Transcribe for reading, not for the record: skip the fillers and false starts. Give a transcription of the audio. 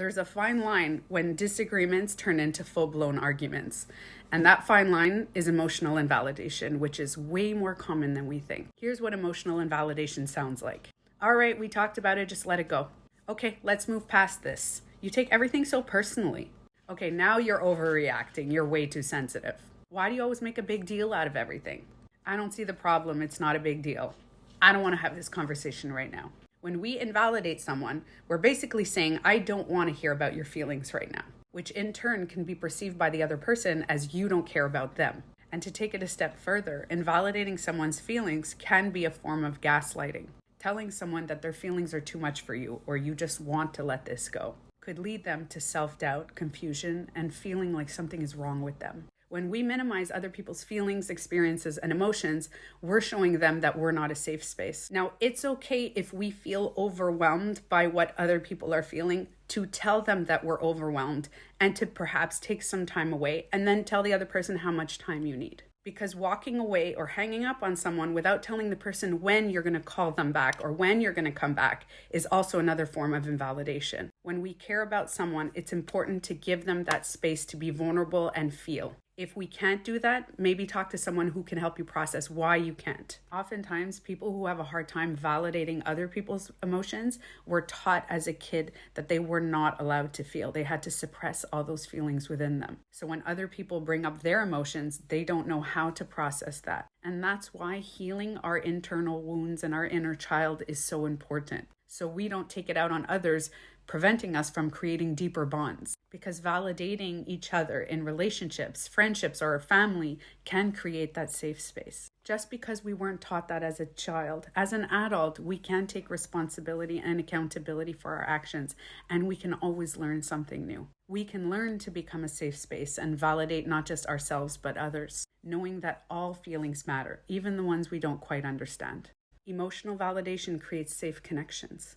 There's a fine line when disagreements turn into full-blown arguments. And that fine line is emotional invalidation, which is way more common than we think. Here's what emotional invalidation sounds like. All right, we talked about it, just let it go. Okay, let's move past this. You take everything so personally. Okay, now you're overreacting. You're way too sensitive. Why do you always make a big deal out of everything? I don't see the problem. It's not a big deal. I don't want to have this conversation right now. When we invalidate someone, we're basically saying, I don't want to hear about your feelings right now, which in turn can be perceived by the other person as you don't care about them. And to take it a step further, invalidating someone's feelings can be a form of gaslighting. Telling someone that their feelings are too much for you or you just want to let this go could lead them to self-doubt, confusion, and feeling like something is wrong with them. When we minimize other people's feelings, experiences, and emotions, we're showing them that we're not a safe space. Now, it's okay if we feel overwhelmed by what other people are feeling to tell them that we're overwhelmed and to perhaps take some time away and then tell the other person how much time you need. Because walking away or hanging up on someone without telling the person when you're going to call them back or when you're going to come back is also another form of invalidation. When we care about someone, it's important to give them that space to be vulnerable and feel. If we can't do that, maybe talk to someone who can help you process why you can't. Oftentimes, people who have a hard time validating other people's emotions were taught as a kid that they were not allowed to feel. They had to suppress all those feelings within them. So when other people bring up their emotions, they don't know how to process that. And that's why healing our internal wounds and our inner child is so important. So we don't take it out on others, preventing us from creating deeper bonds. Because validating each other in relationships, friendships, or a family can create that safe space. Just because we weren't taught that as a child, as an adult, we can take responsibility and accountability for our actions, and we can always learn something new. We can learn to become a safe space and validate not just ourselves, but others, knowing that all feelings matter, even the ones we don't quite understand. Emotional validation creates safe connections.